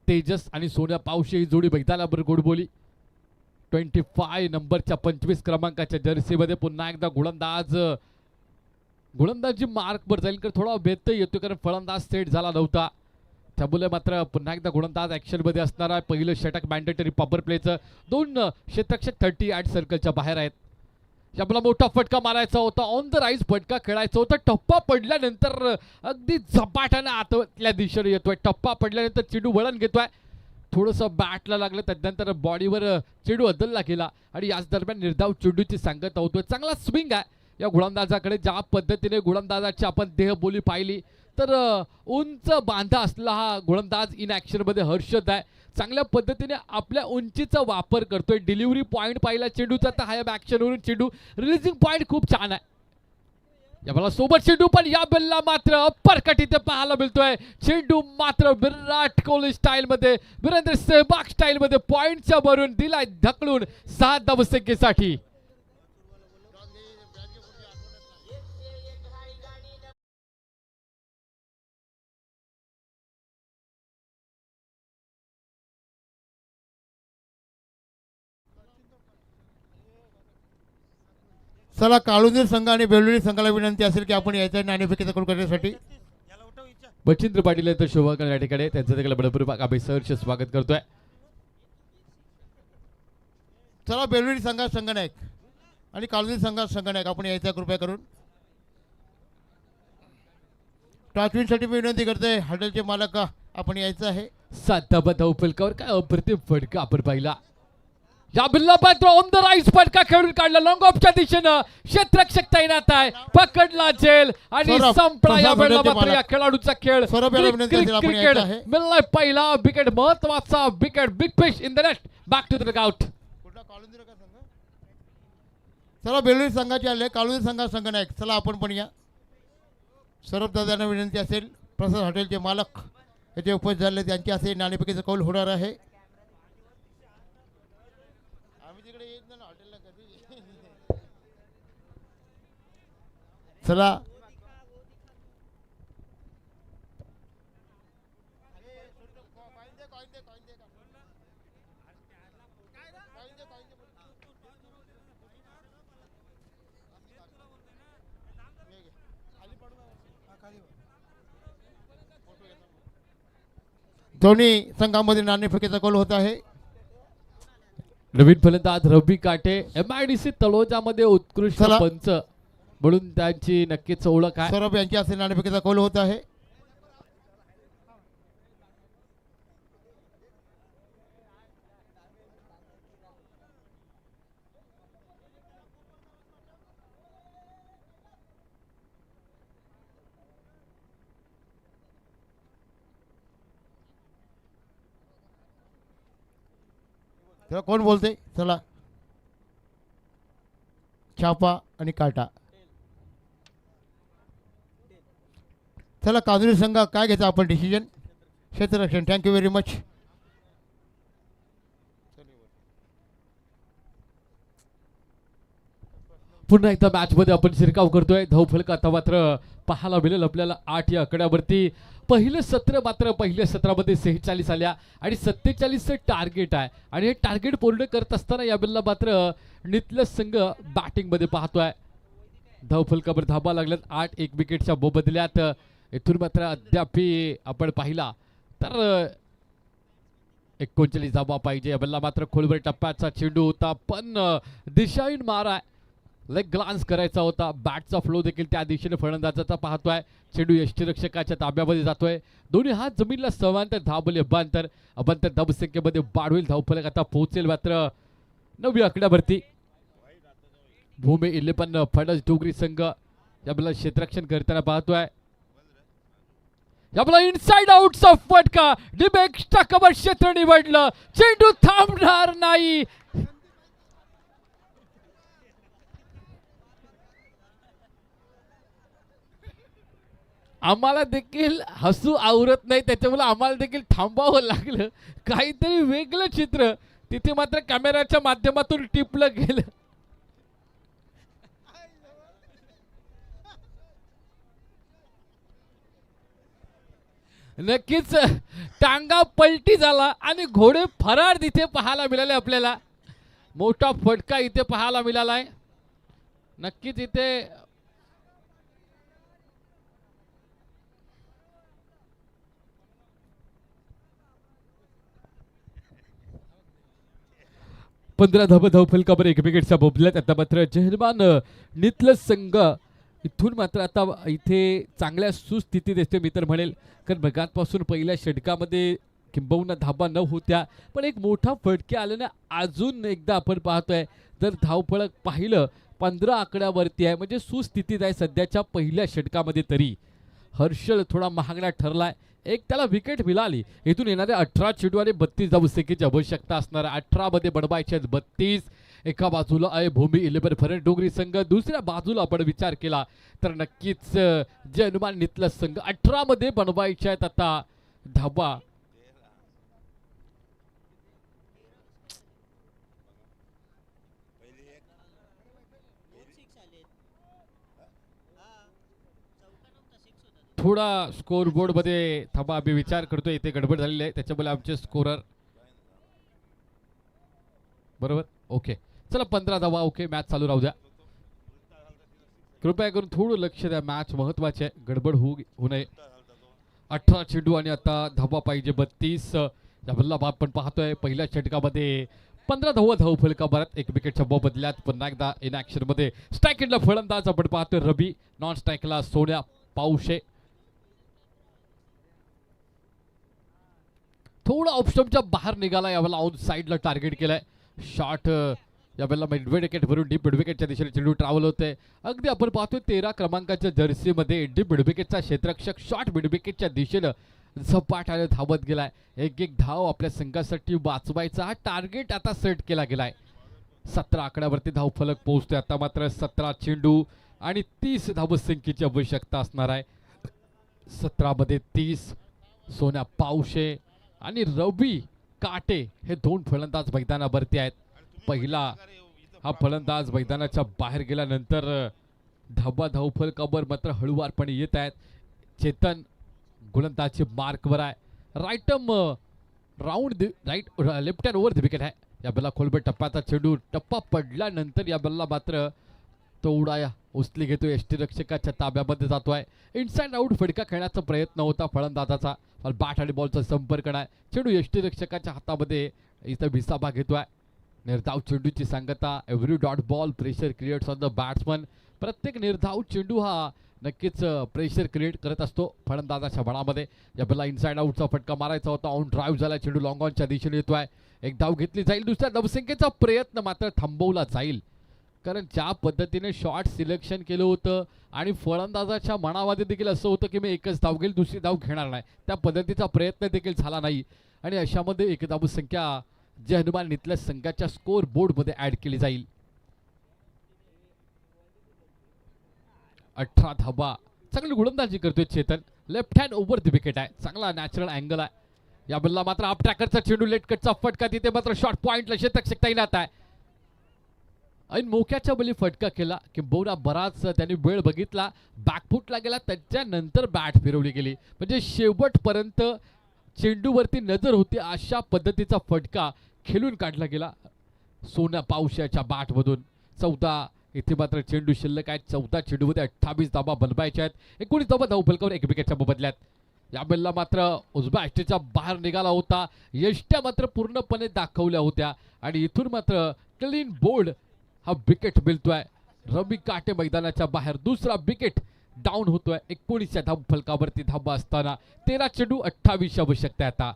S3: तेजस आणि सोन्या पावशे ही जोडी मैदानावर गोडबोली. 25 नंबरच्या 25 क्रमांकाच्या जर्सीमध्ये पुन्हा एकदा गोलंदाजी मार्कवर जाईल तर थोडा व्यत्यय येतो, कारण फलंदाज सेट झाला नव्हता. त्यामुळे मात्र पुन्हा एकदा गोलंदाज ॲक्शनमध्ये असणार आहे. पहिलं षटक मॅन्डेटरी पॉवर प्लेचं. 2 क्षेत्ररक्षक 38 सर्कलच्या बाहेर आहेत. आपला मोठा फटका मारायचा होता, ऑन द राईज फटका खेळायचा होता. टप्पा पडल्यानंतर अगदी झपाट्यानं आतल्या दिशेने येतोय. टप्पा पडल्यानंतर चेंडू वळण घेतोय, थोडंसं बॅटला लागलं, त्यानंतर बॉडीवर चेंडू अदलला गेला आणि याच दरम्यान निर्धाव चेंडूची सांगता होतोय. चांगला स्विंग आहे या गोलंदाजाकडे. ज्या पद्धतीने गोलंदाजाची आपण देहबोली पाहिली तर उंच बांधा असलेला हा गोलंदाज इन ॲक्शनमध्ये हर्षद आहे. चांगल्या पद्धतीने आपल्या उंचीचा वापर करतोय. डिलिव्हरी पॉईंट पाहिला चेंडूचा तर हा ॲक्शनवरून चेंडू रिलीजिंग पॉईंट खूप छान आहे. या बॉलला सोबत चेंडू, पण या बॉलला मात्र अपरकट इथे पाहायला मिळतोय. चेंडू मात्र विराट कोहली स्टाईलमध्ये, वीरेंद्र सेहवाग स्टाईलमध्ये पॉईंटच्या भरून दिलाय ढकलून 6 धावसंख्येसाठी.
S2: चला काळुंदीर संघ आणि बेलवडी संघाला विनंती असेल की आपण यायचं नाणेफेकीचा कॉल करण्यासाठी.
S3: मच्छिंद्र पाटील तर शोभाकर या ठिकाणी त्यांचं देखील बडपूर्वक आम्ही सहर्ष स्वागत करतोय.
S2: चला बेलवडी संघात संघनायक आणि काळुंदीर संघात संघनायक आपण यायचा कृपया करून. टॉचविनसाठी मी विनंती करतोय हॉटेलचे मालक आपण यायचं आहे.
S3: 7 धावा धावफलकावर काय अप्रतिम फटका आपण पाहिला. या बिल्ला पात्र ऑन द राईज फटका खेळून काढला. लॉंग ऑफच्या दिशेनं क्षेत्ररक्षक तैनात आहे. पकडला झेल आणि संपला या बिल्ला पात्र या खेळाडूचा खेळ. मिळालाय पहिला विकेट, महत्वाचा wicket. Big fish in the net, back to the dugout.
S2: चला बेलवडी संघाचे आले, काळुंदीर संघात संघनायक. चला आपण पण या. सौरभ दादांना विनंती असेल, प्रसाद हॉटेलचे मालक येथे उपस्थित झाले, त्यांची असे नाणेफेकीचा कौल होणार आहे. चला दोन्ही संघामध्ये नाणेफेकीचा कौल होत आहे.
S3: नवीन फलंदाज रवी काटे, MIDC तळोजामध्ये उत्कृष्ट
S2: चला.
S3: पंच म्हणून त्यांची नक्कीच ओळख आहे.
S2: सौरभ यांची असे नाणेफेकीचा कौल होत आहे. तेव्हा कोण बोलते? चला छापा आणि काटा. चला काजूरी संघ काय घ्यायचं आपण डिसिजन? क्षेत्ररक्षण. Thank you very much.
S3: पुन्हा एकदा मॅच मध्ये आपण शिरकाव करतोय. धावफलक आता मात्र पाहायला मिळेल आपल्याला 8 या आकड्यावरती. पहिलं सत्र मात्र पहिल्या सत्रामध्ये 46 आल्या आणि 47चं टार्गेट आहे आणि हे टार्गेट पूर्ण करत असताना या बिल्ला मात्र नितलस संघ बॅटिंग मध्ये पाहतोय. धावफलकावर धाबा लागल्यात 8 1 विकेटच्या मोबदल्यात. इथून मात्र अद्याप आपण पाहिला तर 39 धाबा पाहिजे. या बिल्ला मात्र खोलवर टप्प्याचा चेंडू होता, पण दिशाहीन मार आहे. लेग ग्लान्स करायचा होता. बॅटचा फ्लो देखील त्या दिशेने फलंदाजाचा पाहतोय. चेंडू यष्टीरक्षकाच्या ताब्यामध्ये जातोय. दोन्ही हात जमीनला समांतर धावले. अबांतर धावसंख्येमध्ये वाढ होईल. धावफलक आता पोहोचेल मात्र 9 आकड्यावरती. भूमी 11 फडस डोगरी संघ याला क्षेत्ररक्षण करताना पाहतोय. याला इनसाइड आउटचा फटका. डीप एक्स्ट्रा कव्हर क्षेत्र निवडलं. चेंडू थांबणार नाही. आम्हाला देखील हसू आवरत नाही, त्याच्यामुळे आम्हाला देखील थांबावं लागलं. काहीतरी वेगळं चित्र तिथे मात्र कॅमेऱ्याच्या माध्यमातून टिपलं गेलं. नक्कीच टांगा पलटी झाला आणि घोडे फरार तिथे पाहायला मिळाले. आपल्याला मोठा फटका इथे पाहायला मिळालाय. नक्कीच इथे 15 धावा धावफलकावर एक विकेटच्या बोबल्यात. आता मात्र जहरमान नितलस संघ इथून मात्र आता इथे चांगल्या सुस्थितीत असते मी तर म्हणेल, कारण बघातपासून पहिल्या षटकामध्ये किंबहुना धाबा न होत्या, पण एक मोठा फटके आल्याने अजून एकदा आपण पाहतोय जर धावफलक पाहिलं 15 आकड्यावरती आहे, म्हणजे सुस्थितीत आहे सध्याच्या पहिल्या षटकामध्ये. तरी हर्षल थोडा महागडा ठरलाय, एक त्याला विकेट मिळाली. इथून येणाऱ्या 18 चेंडू आणि 32 धावसंख्येची आवश्यकता असणार. 18 मध्ये बनवायचे 32. एका बाजूला आहे भूमी 11 फरक डोंगरी संघ, दुसऱ्या बाजूला आपण विचार केला तर नक्कीच जे अनुमान नितलं संघ 18 मध्ये बनवायचे आहेत आता धाबा. थोडा स्कोर बोर्ड मध्ये थांबा, आम्ही विचार करतोय, इथे गडबड झालेली आहे त्याच्यामुळे आमचे स्कोरर बरोबर ओके. चला 15 धावा ओके, मॅच चालू राहू द्या. कृपया करून थोडं लक्ष द्या, मॅच महत्वाची आहे, गडबड होऊ नये. 18 चेंडू आणि आता धावा पाहिजे 32. या आपण पाहतोय पहिल्या षटकामध्ये 15 धावा धावफलकाभरात एक विकेटच्या बदल्यात. पुन्हा एकदा इन ऍक्शन मध्ये स्ट्राईक एंडला फलंदाज आपण पाहतोय रवी, नॉन स्ट्राईकला सोन्या पावशे. थोडा ऑप्शनच्या बाहेर निघाला, यावेळेला ऑन साईडला टार्गेट केलाय. शॉट यावेळेला मिड विकेट भरून डीप मिड विकेटच्या दिशेने चेंडू ट्रॅव्हल होते. अगदी आपण पाहतोय 13 क्रमांकाच्या जर्सीमध्ये डीप मिड विकेटचा क्षेत्ररक्षक शॉट मिड विकेटच्या दिशेनं झपाट्याने धावत गेलाय. एक एक धाव आपल्या संघासाठी वाचवायचा हा टार्गेट आता सेट केला गेलाय. 17 आकड्यावरती धावफलक पोहोचतोय. आता मात्र 17 चेंडू आणि 30 धावसंख्येची आवश्यकता असणार आहे. 17 मध्ये 30. सोन्या पावशे आणि रवी काटे हे दोन फलंदाज मैदानावरती आहेत. पहिला हा फलंदाज मैदानाच्या बाहेर गेल्यानंतर धाबा धावफलकावर मात्र हळूवारपणे येत आहेत. चेतन गोलंदाजी मार्कवर आहे. Right arm round right left hand over the wicket आहे. या बल्ला खोलबे टप्प्याचा चेंडू टप्पा पडल्यानंतर या बल्ला मात्र तोडा उचली घेतोय, यष्टीरक्षकाच्या ताब्यामध्ये जातोय. इनसाइड आउट फटका खेळण्याचा प्रयत्न होता फलंदाजाचा, पण बॅट आणि बॉलचा संपर्क नाही. चेंडू यष्टीरक्षकाच्या हातामध्ये इथं विसाभा घेतोय. निर्धाव चेंडूची सांगता, every dot ball pressure creates on the batsman. प्रत्येक निर्धाव चेंडू हा नक्कीच प्रेशर क्रिएट करत असतो फलंदाजाच्या मनामध्ये. या बल्ला इनसाइड आउटचा फटका मारायचा होता, ऑन ड्राईव्ह झाला, चेंडू लॉंग ऑनच्या दिशेने येतोय. एक धाव घेतली जाईल, दुसऱ्या धावसंख्येचा प्रयत्न मात्र थांबवला जाईल, कारण ज्या पद्धतीने शॉट सिलेक्शन केलं होतं आणि फलंदाजाच्या मनामध्ये देखील असं होतं की मी एकच धाव घेईल, दुसरी धाव घेणार नाही, त्या पद्धतीचा प्रयत्न देखील झाला नाही. आणि अशामध्ये एक धावसंख्या जे हनुमान नितल्या संघाच्या स्कोर बोर्डमध्ये ऍड केली जाईल. 18 धावा. चांगली गोलंदाजी करतोय Chetan, left hand over the wicket आहे, चांगला नॅचरल अँगल आहे. या बल्ला मात्र आप ट्रॅकरचा चेंडू लेट कटचा फटका, तिथे मात्र शॉर्ट पॉइंटला क्षेत्ररक्षक तैनात आहे. आणि मोक्याच्या बली फटका केला किंबहुना बराच त्यांनी वेळ बघितला, बॅकफुटला गेला, त्याच्यानंतर बॅट फिरवली गेली, म्हणजे शेवटपर्यंत चेंडूवरती नजर होती अशा पद्धतीचा फटका खेळून काढला गेला सोन्या पावशाच्या बॅटमधून. 14 इथे मात्र चेंडू शिल्लक आहेत. 14 चेंडूमध्ये 28 धावा बनवायच्या आहेत. 19 धावा धावफलकावर एक विकेटच्या बदल्यात. या बल्ला मात्र उजव्या यष्टीच्या बाहेर निघाला होता, यष्ट्या मात्र पूर्णपणे दाखवल्या होत्या आणि इथून मात्र क्लीन बोल्ड हा विकेट मिळतोय. रवी काटे मैदानाच्या बाहेर, दुसरा विकेट डाऊन होतोय. 19 धावफलकावरती धावा असताना 13 चेंडू 28 आवश्यकता आता.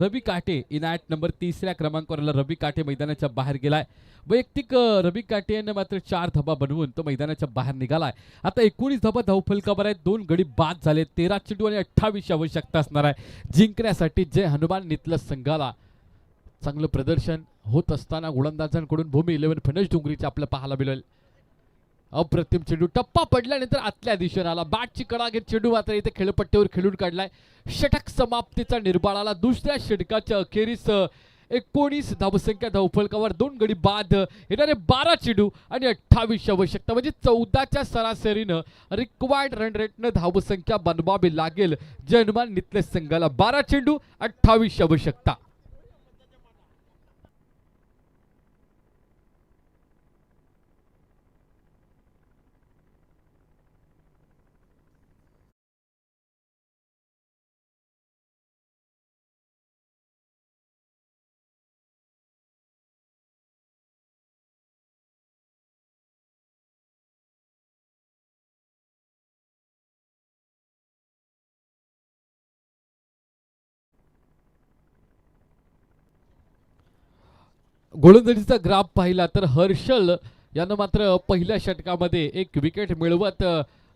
S3: रवी काटे इन ॲट नंबर 3 क्रमांकावर रवी काटे मैदानाच्या बाहेर गेलाय. वैयक्तिक रवी काटे यांनी मात्र 4 धाबा बनवून तो मैदानाच्या बाहेर निघालाय. आता 19 धाबा धावफलकावर आहेत, 2 गडी बाद झाले. 13 चेंडू आणि 28 आवश्यकता असणार आहे जिंकण्यासाठी. जे हनुमान नितलं संघाला चांगलं प्रदर्शन होत असताना गोलंदाजांकडून भूमी 11 फणस डोंगरीचे आपल्याला पाहायला मिळेल. अप्रतिम चेंडू, टप्पा पडल्यानंतर आतल्या दिशेने आला, बॅटची कडा घेत चेंडू मात्र इथे खेळपट्टीवर खेळून काढलाय. षटक समाप्तीचा निर्बाळाला दुसऱ्या षटकाच्या अखेरीस 19 धावसंख्या धावफलकावर 2 गडी बाद, येणारे 12 चेंडू आणि 28 आवश्यकता, म्हणजे 14च्या सरासरीनं रिक्वायर्ड रन रेटनं धावसंख्या बनवावी लागेल जनमान नितले संघाला. 12 चेंडू 28 आवश्यकता. गोलंदाजीचा ग्राफ पाहिला तर हर्षल यानं मात्र पहिल्या षटकामध्ये 1 विकेट मिळवत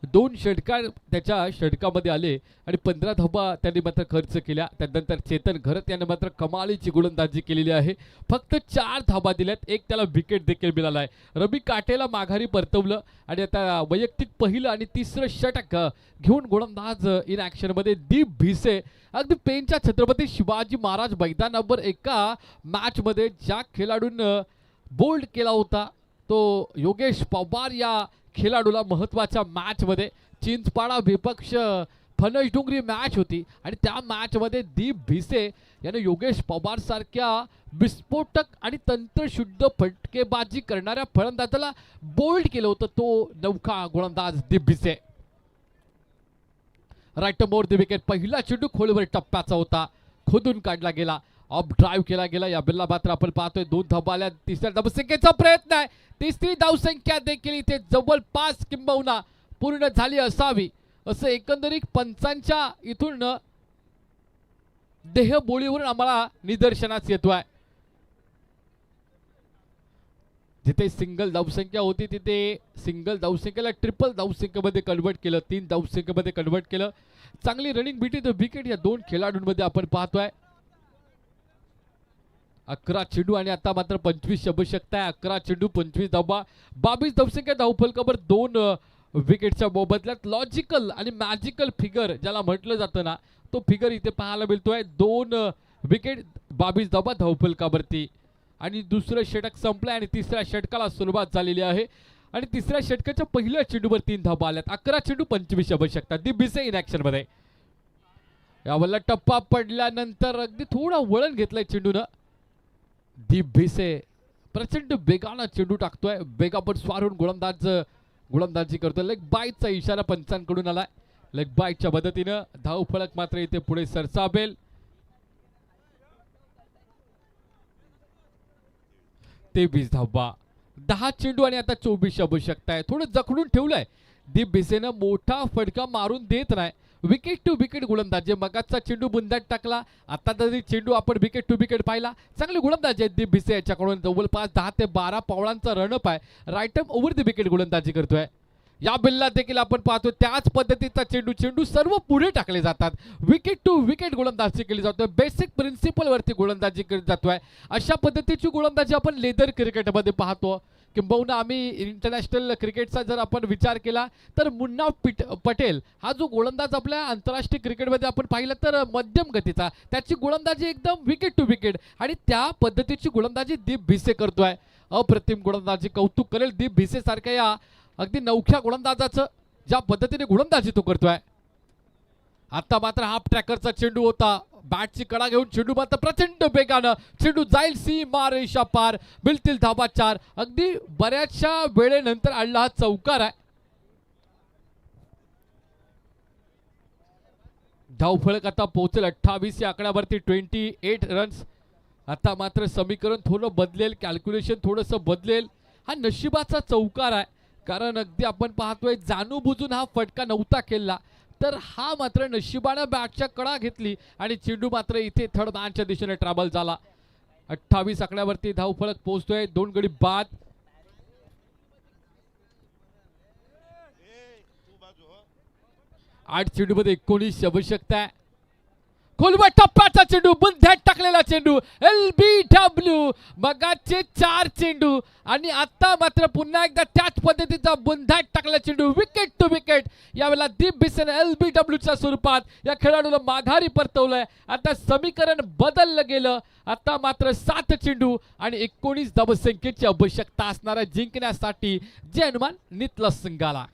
S3: 2 षटकार त्याच्या षटकामध्ये आले आणि 15 धावा त्यांनी मात्र खर्च केल्या. त्यानंतर चेतन घरत यानं मात्र कमालीची गोलंदाजी केलेली आहे, फक्त 4 धावा दिल्यात, 1 त्याला विकेट देखील मिळाला आहे. रवी काटेला माघारी परतवलं आणि आता वैयक्तिक पहिलं आणि तिसरं षटक घेऊन गोलंदाज इन ॲक्शनमध्ये दीप भिसे. अगदी पेनच्या छत्रपती शिवाजी महाराज मैदानावर एका मॅचमध्ये ज्या खेळाडूंनं बोल्ड केला होता तो योगेश पवार या खेळाडूला महत्त्वाच्या मॅचमध्ये, चिंचपाडा विपक्ष फनस डुंगरी मॅच होती आणि त्या मॅचमध्ये दीप भिसे याने योगेश पवार सारख्या विस्फोटक आणि तंत्रशुद्ध फटकेबाजी करणाऱ्या फलंदाजाला बोल्ड केलं होतं. तो नौका गोलंदाज Deep Bhise. Right more the wicket. पहिला चेंडू खोलवर टप्प्याचा होता, खोदून काढला गेला, ऑफ ड्राईव्ह केला गेला. या बिल्ला मात्र आपण पाहतोय 2 धावा आल्या, तिसऱ्या धावसंख्येचा प्रयत्न आहे, तिसरी धावसंख्या देखील इथे जवळपास किंबहुना पूर्ण झाली असावी असं एकंदरीत पंचांच्या इथून देहबोलीवरून आम्हाला निदर्शनास येतोय. जिथे सिंगल धावसंख्या होती तिथे सिंगल धावसंख्येला ट्रिपल धावसंख्येमध्ये कन्वर्ट केलं, 3 धावसंख्येमध्ये कन्वर्ट केलं. चांगली रनिंग बिटवीन द विकेट या 2 खेळाडूंमध्ये आपण पाहतोय. 11 चेंडू आणि आता मात्र 25 आवश्यकता आहे. 11 चेंडू 25 धावा, 22 धावसंख्या धावफलकावर 2 विकेटच्या मोबदल्यात लॉजिकल आणि मॅजिकल फिगर ज्याला म्हटलं जातं ना, तो फिगर इथे पाहायला मिळतोय. 2 विकेट 22 धावा धावफलकावरती आणि दुसरं षटक संपलंय आणि तिसऱ्या षटकाला सुरुवात झालेली आहे आणि तिसऱ्या षटकाच्या पहिल्या चेंडूवर 3 धावा आल्यात. 11 चेंडू 25 आवश्यकता. दीप भिसे इन ॲक्शन मध्ये. यावरला टप्पा पडल्यानंतर अगदी थोडं वळण घेतलंय चेंडूनं. दीप भिसे प्रचंड वेगानं चेंडू टाकतोय, वेगावर स्वारून गोलंदाजी करतोय. लेग बाईटचा इशारा पंचांकडून आलाय. लेग बाईटच्या मदतीनं धावफलक मात्र इथे पुढे सरसावेल. 23 धावा, 10 चेंडू आणि आता 24 आवश्यकता आहे. थोडं जखडून ठेवलंय दीप भिसेनं, मोठा फटका मारून देत नाही. विकेट टू विकेट गोलंदाजी. मगाचा चेंडू बुंदात टाकला, आता तरी चेंडू आपण विकेट टू विकेट पाहिला. चांगली गोलंदाजी आहे दीप भिसे याच्याकडून. जवळपास 10 ते 12 पावलांचा रनअप आहे. Right arm over the wicket गोलंदाजी करतोय. या बिल्लात देखील आपण पाहतो त्याच पद्धतीचा चेंडू सर्व पुढे टाकले जातात. विकेट टू विकेट गोलंदाजी केली जातोय, बेसिक प्रिन्सिपल वरती गोलंदाजी केली जातोय. अशा पद्धतीची गोलंदाजी आपण लेदर क्रिकेटमध्ये पाहतो. किंबहुना आम्ही इंटरनॅशनल क्रिकेटचा जर आपण विचार केला तर मुन्नाफ पटेल हा जो गोलंदाज आपल्या आंतरराष्ट्रीय क्रिकेटमध्ये आपण पाहिलं तर मध्यम गतीचा, त्याची गोलंदाजी एकदम विकेट टू विकेट आणि त्या पद्धतीची गोलंदाजी दीप भिसे करतोय. अप्रतिम गोलंदाजी, कौतुक करेल दीप भिसे सारख्या या अगदी नवख्या गोलंदाजाचं, ज्या पद्धतीने गोलंदाजी तो करतोय. आता मात्र हाफ ट्रॅकरचा चेंडू होता, बॅटची कडा घेऊन चेंडू मात्र प्रचंड वेगानं चेंडू जाईल सीमा रेषा पार, मिळतील धावा 4. अगदी बऱ्याचशा वेळेनंतर आणला हा चौकार आहे. धावफलक आता पोहोचेल 28 या आकड्यावरती, 28 रन्स. आता मात्र समीकरण थोडं बदलेल, कॅल्क्युलेशन थोडंसं बदलेल. हा नशिबाचा चौकार आहे, कारण अगदी आपण पाहतोय जाणूनबुजून हा फटका नव्हता केला, तर हा मात्र नशिबानं बॅटच्या कडा घेतली आणि चेंडू मात्र इथे थर्ड मॅनच्या दिशेने ट्रॅव्हल झाला. 28 आकड्यावरती धावफलक पोहोचतोय, 2 गडी बाद. आठ चेंडूमध्ये 19 आवश्यकता आहे. खोलवर टप्प्याचा चेंडू, बुंध्यात टाकलेला चेंडू, LBW. मगाचे 4 चेंडू आणि आता मात्र पुन्हा एकदा त्याच पद्धतीचा बुंध्यात टाकलेला चेंडू, विकेट टू विकेट. यावेळेला दीप भिसेने LBWच्या स्वरूपात या खेळाडूला माघारी परतवलंय. आता समीकरण बदललं गेलं. आता मात्र 7 चेंडू आणि 19 धावसंख्येची आवश्यकता असणार आहे जिंकण्यासाठी जे हनुमान नितला संघाला.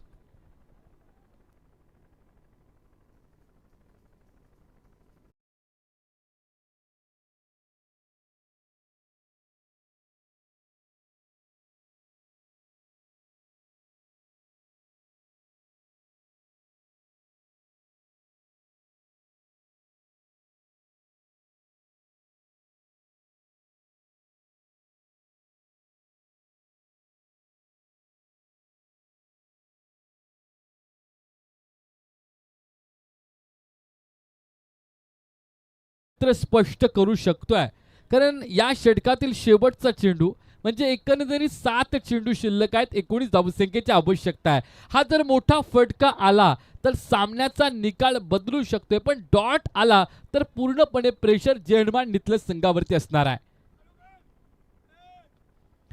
S3: तर स्पष्ट करू शकतोय कारण या षटकातील शेवटचा चेंडू म्हणजे एकंदरीत 7 चेंडू शिल्लक आहेत, 19 धावसंख्येची आवश्यकता आहे. हा जर मोठा फटका आला तर सामन्याचा निकाल बदलू शकतोय, पण डॉट आला तर पूर्णपणे प्रेशर जेणमान नितलं संघावरती असणार आहे.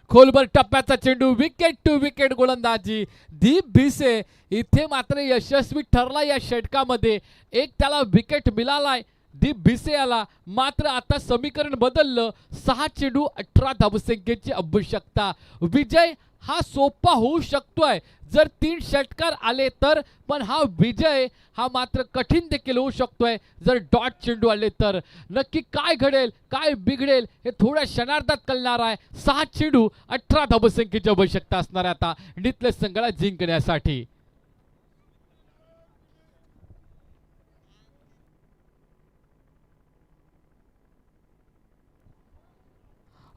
S3: खोलवर टप्प्याचा चेंडू, विकेट टू विकेट गोलंदाजी. दीप भिसे इथे मात्र यशस्वी ठरला या षटकामध्ये. एक त्याला विकेट मिळालाय दीप भिसे याला. मात्र आता समीकरण बदललं. 6 चेंडू 18 धावसंख्येची आवश्यकता. विजय हा सोपा होऊ शकतोय जर 3 षटकार आले तर, पण हा विजय हा मात्र कठीण देखील होऊ शकतोय जर डॉट चेंडू आले तर. नक्की काय घडेल काय बिघडेल हे थोड्या क्षणार्धात कळणार आहे. 6 चेंडू 18 धावसंख्येची आवश्यकता असणार आहे आता नितल्या संघाला जिंकण्यासाठी.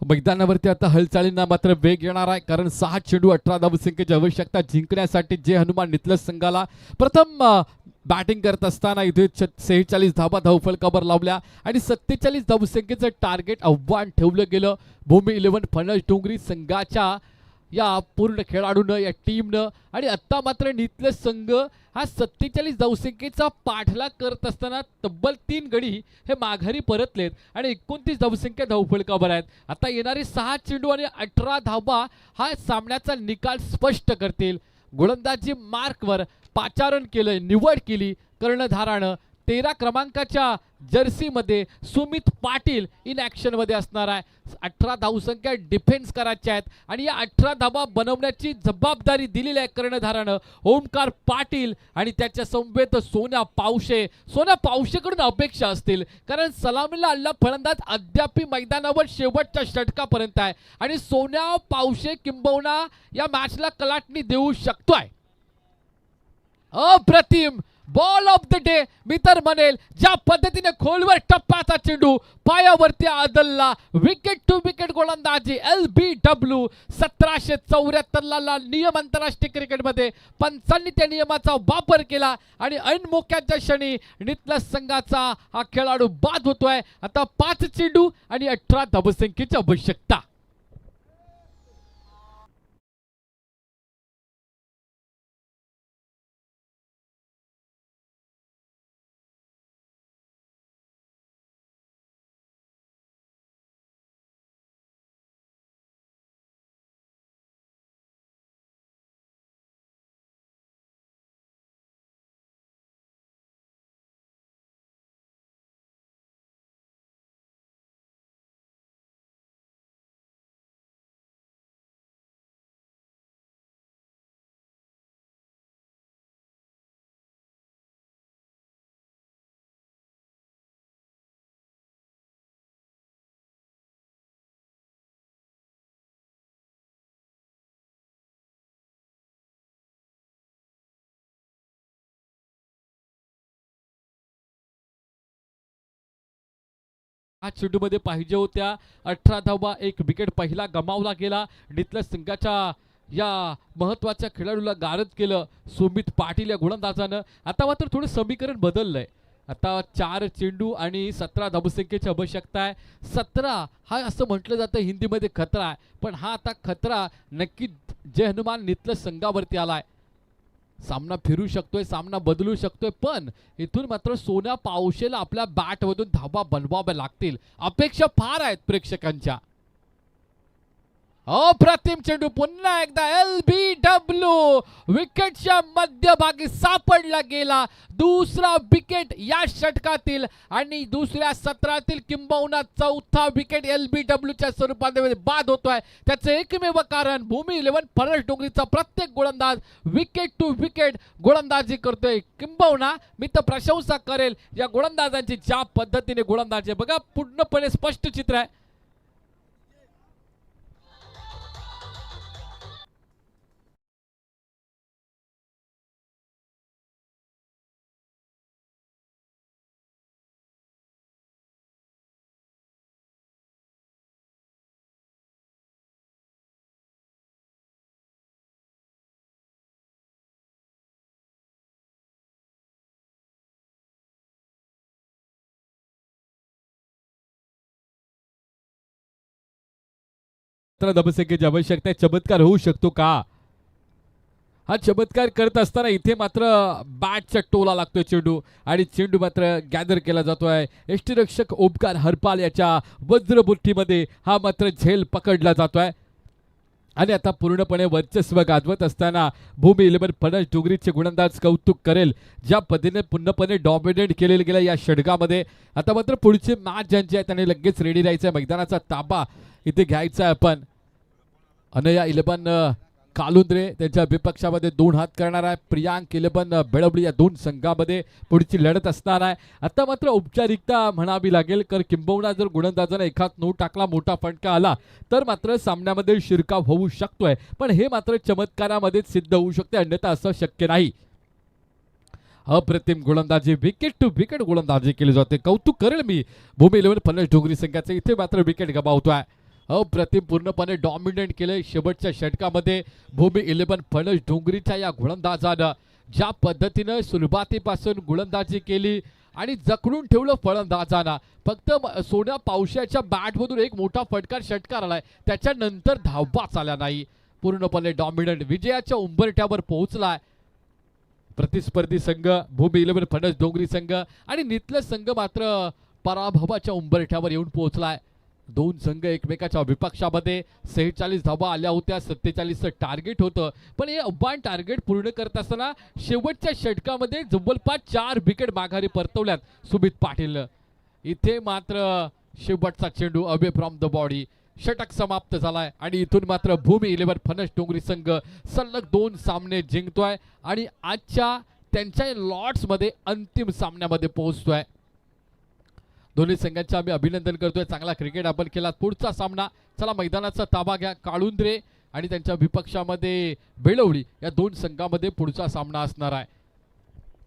S3: मैदानावरती आता हालचालींना मात्र वेग येणार आहे कारण 6 चेंडू 18 धावसंख्येची आवश्यकता जिंकण्यासाठी जे हनुमान नितलं संघाला. प्रथम बॅटिंग करत असताना इथे 46 धावा धावफलकावर लावल्या आणि 47 धावसंख्येचं टार्गेट आव्हान ठेवलं गेलं भूमी 11 फणस डोंगरी संघाच्या या पूर्ण खेळाडूनं या टीमनं. आणि आता मात्र नितलं संघ हा 47 धावसंख्येचा पाठलाग करत असताना तब्बल 3 गडी हे माघारी परतलेत आणि 29 धावसंख्या धावफलकावर आहेत. आता येणारे 6 चेंडू आणि 18 धावा हा सामन्याचा निकाल स्पष्ट करतील. गोलंदाजी मार्कवर पाचारण केलंय, निवड केली कर्णधारानं. 13 क्रमांकाच्या जर्सीमध्ये सुमित पाटील इन ॲक्शनमध्ये असणार आहे. 18 धावसंख्या डिफेन्स करायच्या आहेत आणि या 18 धावा बनवण्याची जबाबदारी दिलेली आहे कर्णधारानं ओमकार पाटील आणि त्याच्या समवेत सोन्या पावशे. सोन्या पावशेकडून अपेक्षा असतील कारण सलामीला आलेला फलंदाज अद्याप मैदानावर शेवटच्या षटकापर्यंत आहे आणि सोन्या पावशे किंबहुना या मॅचला कलाटणी देऊ शकतोय. अप्रतिम बॉल ऑफ द डे मी तर म्हणेल. ज्या पद्धतीने खोलवर टप्प्याचा चेंडू पायावरती आदलला, विकेट टू विकेट गोलंदाजी. LBW 1774 ला नियम आंतरराष्ट्रीय क्रिकेटमध्ये पंचांनी त्या नियमाचा वापर केला आणि ऐन मोक्याच्या क्षणी नितल्या संघाचा हा खेळाडू बाद होतोय. आता 5 चेंडू आणि 18 धावसंख्येची आवश्यकता. चेंडूमध्ये पाहिजे होत्या 18 धावा, 1 विकेट पहिला गमावला गेला. नितल्या संघाच्या या महत्वाच्या खेळाडूला गारद केलं सुमित पाटील या गोलंदाजानं. आता मात्र थोडं समीकरण बदललंय. आता 4 चेंडू आणि 17 धावसंख्येची आवश्यकता आहे. 17 हा असं म्हटलं जातं हिंदीमध्ये खतरा आहे, पण हा आता खतरा नक्की जय हनुमान नितलं संघावरती आलाय. सामना फिरू शकतोय, सामना बदलू शकतोय, पण इथून मात्र सोन्या पावशेला आपल्या बॅटमधून धावा बनवाव्या लागतील. अपेक्षा फार आहेत प्रेक्षकांच्या. अप्रतिम चेंडू पुन्हा एकदा LBW विकेटच्या मध्यभागी सापडला गेला. दुसरा विकेट या षटकातील आणि दुसऱ्या सत्रातील किंबहुना चौथा विकेट LBWच्या स्वरूपात बाद होतोय. त्याचे एकमेव कारण भूमी 11 फरस डोंगरीचा प्रत्येक गोलंदाज विकेट टू विकेट गोलंदाजी करतोय. किंबहुना मी तर प्रशंसा करेल या गोलंदाजांची, ज्या पद्धतीने गोलंदाजी बघा, पूर्णपणे स्पष्ट चित्र आहे. तर दबसेकेची आवश्यकता आहे. चमत्कार होऊ शकतो का? हा चमत्कार करत असताना इथे मात्र बॅटच्या टोला लागतोय चेंडू आणि चेंडू मात्र गॅदर केला जातोय. यष्टीरक्षक ओमकार हरपाल याच्या वज्रबुट्टीमध्ये हा मात्र झेल पकडला जातोय आणि आता पूर्णपणे वर्चस्व गाजवत असताना भूमी 11 फणस डोंगरीचे गोलंदाज कौतुक करेल, ज्या पद्धतीने पूर्णपणे डॉमिनेट केलेलं गेलं या षटकामध्ये. आता मात्र पुढची मॅच ज्यांची आहे त्यांनी लगेच रेडी राहायचं आहे. मैदानाचा ताबा इथे घ्यायचा आहे. आपण अनया 11 कालुंद्रे त्यांच्या विपक्षामध्ये 2 हात करणार आहे. प्रियांक 11 बेळवली या 2 संघामध्ये पुढची लढत असणार आहे. आता मात्र औपचारिकता म्हणावी लागेल, कारण किंबहुना जर गोलंदाजाने एखाद नो टाकला, मोठा फटका आला तर मात्र सामन्यामध्ये शिरकाव होऊ शकतोय. पण हे मात्र चमत्कारामध्ये सिद्ध होऊ शकते, अन्यथा असं शक्य नाही. अप्रतिम गोलंदाजी, विकेट टू विकेट गोलंदाजी केली जाते. कौतुक करेल मी भूमी 11 फणस डोंगरी संघाचे. इथे मात्र विकेट गमावतोय. अप्रतिम पूर्णपणे डॉमिनेट केले शेवटच्या षटकामध्ये भूमी 11 फणस डोंगरीच्या या गोलंदाजानं. ज्या पद्धतीनं सुरुवातीपासून गोलंदाजी केली आणि जखडून ठेवलं फलंदाजांना. फक्त सोन्या पावसाच्या बॅटमधून एक मोठा फटकार षटकार आलाय, त्याच्यानंतर धावबाच आल्या नाही. पूर्णपणे डॉमिनेट विजयाच्या उंबरठ्यावर पोहोचलाय प्रतिस्पर्धी संघ भूमी 11 फणस डोंगरी संघ आणि नितलं संघ मात्र पराभवाच्या उंबरठ्यावर येऊन पोहोचलाय. 2 संघ एकमेकाच्या विपक्षामध्ये 46 धावा आल्या होत्या. 47चं टार्गेट होतं, पण हे आव्हान टार्गेट पूर्ण करत असताना शेवटच्या षटकामध्ये जवळपास 4 विकेट माघारी परतवल्यात सुमित पाटीलनं. इथे मात्र शेवटचा चेंडू अवे फ्रॉम द बॉडी. षटक समाप्त झालाय आणि इथून मात्र भूमी 11 फणस डोंगरी संघ सलग 2 सामने जिंकतोय आणि आजच्या त्यांच्या लॉर्ड्समध्ये अंतिम सामन्यामध्ये पोहोचतोय. दोन्ही संघांचे आम्ही अभिनंदन करतोय. चांगला क्रिकेट आपण केला. पुढचा सामना, चला मैदानाचा ताबा घ्या. काळुंद्रे आणि त्यांच्या विपक्षामध्ये बेळवली या 2 संघामध्ये पुढचा सामना असणार आहे.